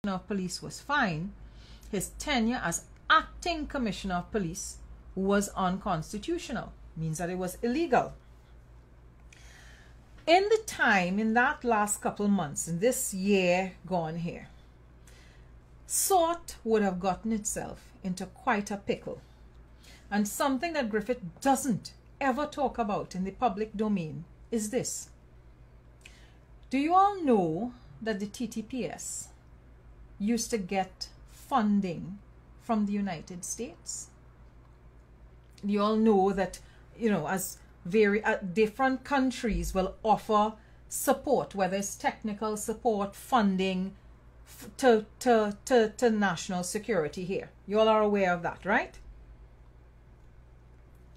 of Police was fine, his tenure as acting Commissioner of Police was unconstitutional. Means that it was illegal. In the time, in that last couple months, in this year gone here, SORT would have gotten itself into quite a pickle. And something that Griffith doesn't ever talk about in the public domain is this. Do you all know that the TTPS used to get funding from the United States? You all know that, as different countries will offer support, whether it's technical support, funding to national security here. You all are aware of that, right?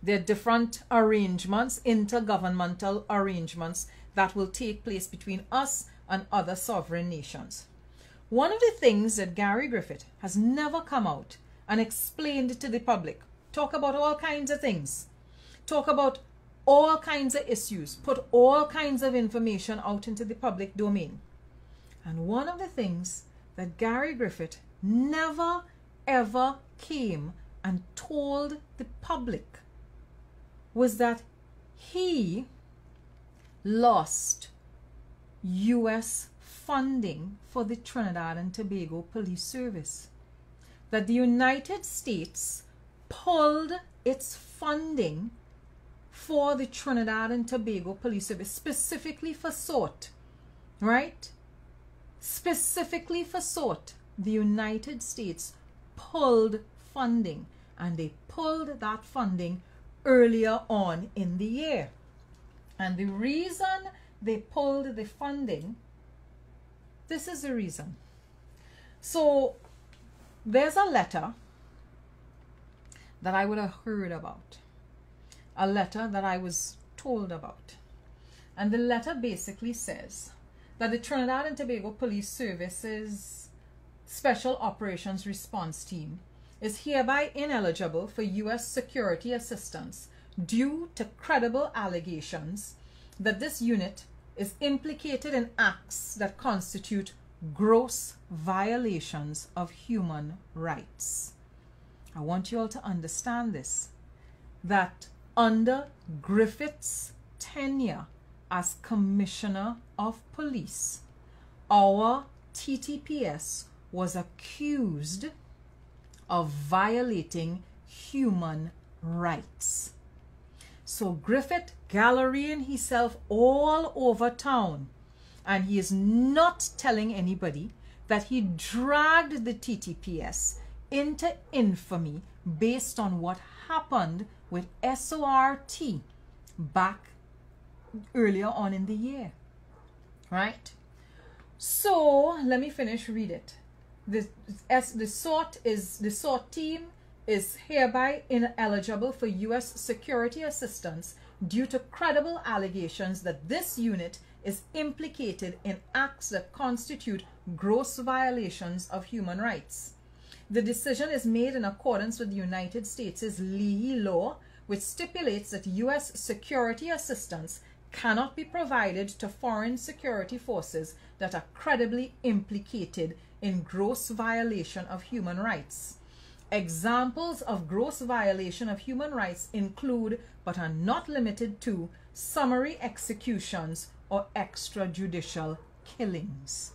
There are different arrangements, intergovernmental arrangements that will take place between us and other sovereign nations. One of the things that Gary Griffith has never come out and explained to the public, talk about all kinds of things, talk about all kinds of issues, put all kinds of information out into the public domain. And one of the things that Gary Griffith never ever came and told the public was that he lost US funding for the Trinidad and Tobago Police Service. That the United States pulled its funding for the Trinidad and Tobago Police Service, specifically for SORT, right? Specifically for SORT, the United States pulled funding, and they pulled that funding earlier on in the year. And the reason they pulled the funding, this is the reason. So there's a letter that I would have heard about, a letter that I was told about. And the letter basically says that the Trinidad and Tobago Police Service's Special Operations Response Team is hereby ineligible for U.S. security assistance due to credible allegations that this unit is implicated in acts that constitute gross violations of human rights. I want you all to understand this, that under Griffith's tenure as Commissioner of Police, our TTPS was accused of violating human rights. So Griffith gallerying himself all over town, and he is not telling anybody that he dragged the TTPS into infamy based on what happened with SORT back earlier on in the year, right? So let me finish read it. The SORT team is hereby ineligible for U.S. security assistance due to credible allegations that this unit is implicated in acts that constitute gross violations of human rights. The decision is made in accordance with the United States' Leahy law, which stipulates that U.S. security assistance cannot be provided to foreign security forces that are credibly implicated in gross violation of human rights. Examples of gross violation of human rights include, but are not limited to, summary executions or extrajudicial killings.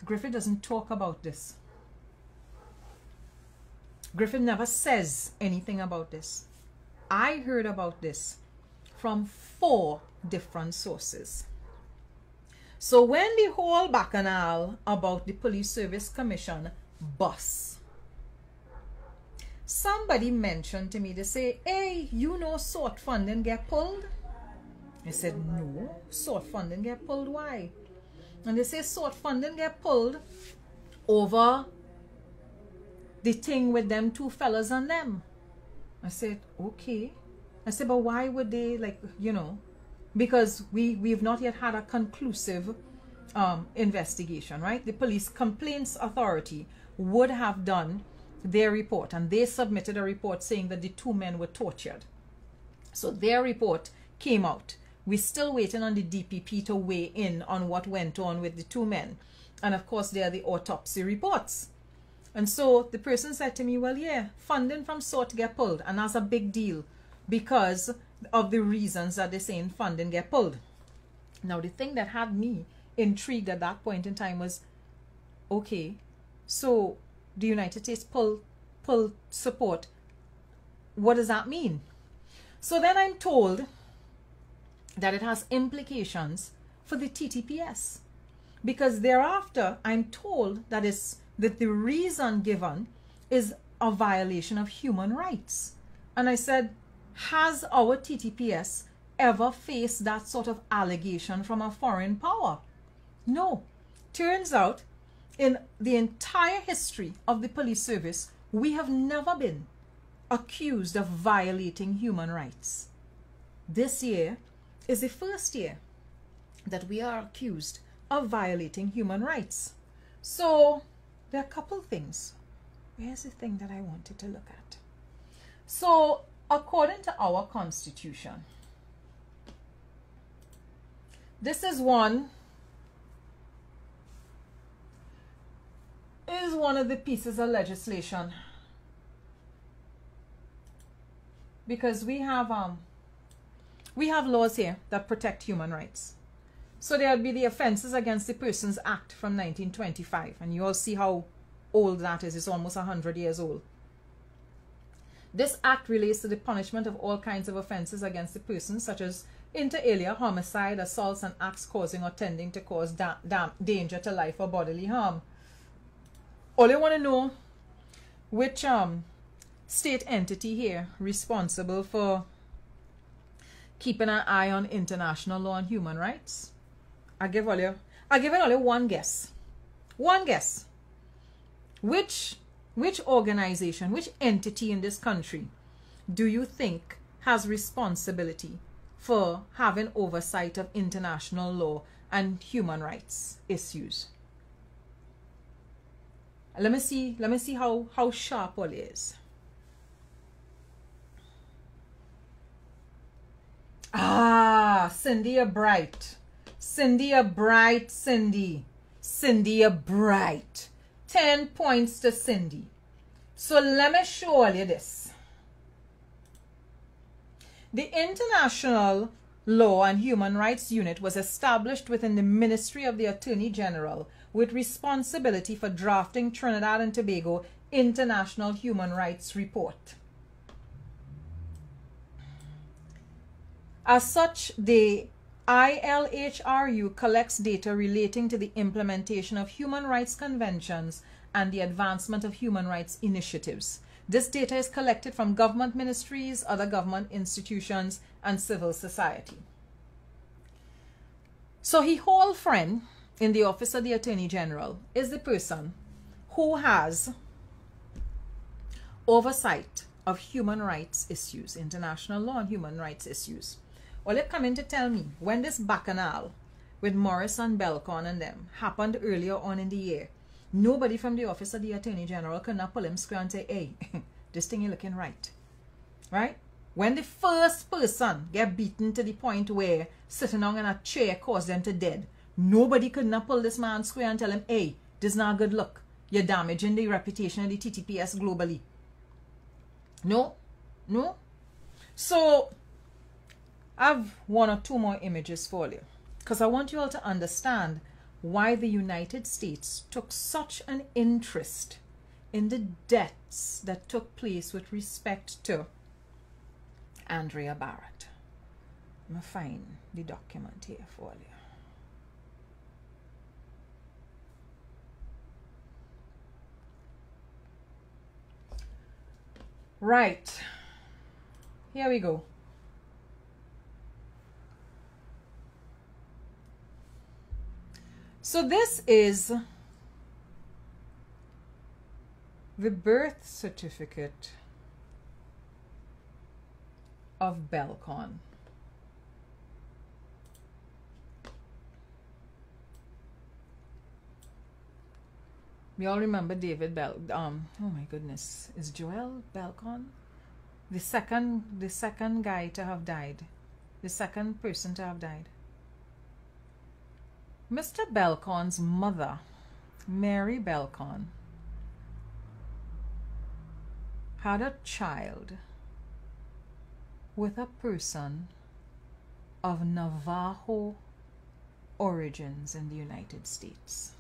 Griffith doesn't talk about this. Griffith never says anything about this. I heard about this from 4 different sources. So when the whole bacchanal about the Police Service Commission bus, somebody mentioned to me, they say, hey, SORT funding get pulled? I said, no, SORT funding get pulled, why? And they say SORT funding get pulled over the thing with them 2 fellas and them. I said, okay. I said, but why would they, because we've not yet had a conclusive investigation, right? The Police Complaints Authority would have done their report, and they submitted a report saying that the 2 men were tortured. So their report came out. We're still waiting on the DPP to weigh in on what went on with the two men. And of course, there are the autopsy reports. And so the person said to me, well, yeah, funding from SORT get pulled. And that's a big deal because of the reasons that they're saying funding get pulled. Now, the thing that had me intrigued at that point in time was, okay, so the United States pull support. What does that mean? So then I'm told that it has implications for the TTPS, because thereafter I'm told that the reason given is a violation of human rights. And I said, has our TTPS ever faced that sort of allegation from a foreign power? No. Turns out, in the entire history of the police service, we have never been accused of violating human rights. This year is the first year that we are accused of violating human rights. So there are a couple things. Where's the thing that I wanted to look at? So according to our Constitution, this is one of the pieces of legislation, because we have laws here that protect human rights. So there would be the Offenses Against the Persons Act from 1925, and you all see how old that is. It's almost 100 years old. This act relates to the punishment of all kinds of offenses against the person, such as inter alia, homicide, assaults, and acts causing or tending to cause danger to life or bodily harm. All you want to know, which state entity here responsible for keeping an eye on international law and human rights? I'll give all you one guess. One guess. Which organization, which entity in this country do you think has responsibility for having oversight of international law and human rights issues? Let me see how sharp all is. Ah, Cindy, you're bright. Cindy, you're bright, Cindy. Cindy, you're bright. 10 points to Cindy. So let me show you this. The International Law and Human Rights Unit was established within the Ministry of the Attorney General with responsibility for drafting Trinidad and Tobago International Human Rights Report. As such, the ILHRU collects data relating to the implementation of human rights conventions and the advancement of human rights initiatives. This data is collected from government ministries, other government institutions, and civil society. So his whole friend in the Office of the Attorney General is the person who has oversight of human rights issues, international law and human rights issues. Well, they come in to tell me when this bacchanal with Morris and Belcon and them happened earlier on in the year, nobody from the Office of the Attorney General could not pull him square and say, hey, this thing is looking right. Right? When the first person get beaten to the point where sitting on in a chair caused them to dead, nobody could not pull this man square and tell him, hey, this is not a good look. You're damaging the reputation of the TTPS globally. No. No. So I have one or two more images for you, because I want you all to understand why the United States took such an interest in the deaths that took place with respect to Andrea Barrett. I'm going to find the document here for you. Right. Here we go. So this is the birth certificate of Belcon. We all remember David oh my goodness, is Joel Belcon the second guy to have died the second person to have died. Mr. Belcon's mother, Mary Belcon, had a child with a person of Navajo origins in the United States.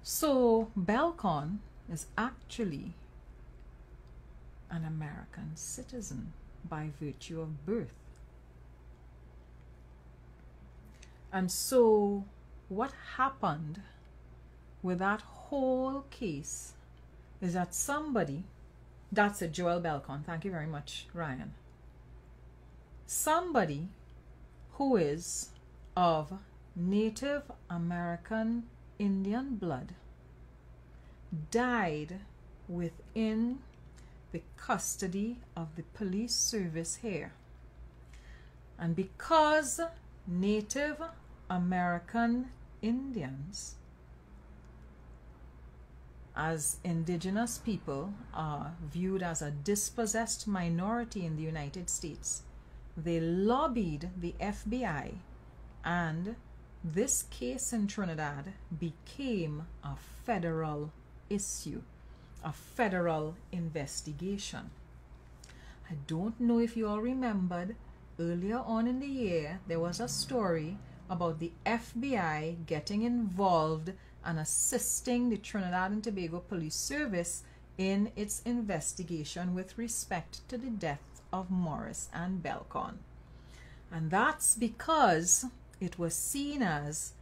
So Belcon is actually an American citizen by virtue of birth. And so what happened with that whole case is that somebody, that's a Joel Belcon, thank you very much, Ryan. Somebody who is of Native American Indian blood died within the custody of the police service here. And because Native American Indians as indigenous people are viewed as a dispossessed minority in the United States, they lobbied the FBI, and this case in Trinidad became a federal issue, a federal investigation. I don't know if you all remembered, earlier on in the year, there was a story about the FBI getting involved and assisting the Trinidad and Tobago Police Service in its investigation with respect to the death of Morris and Belcon. And that's because it was seen as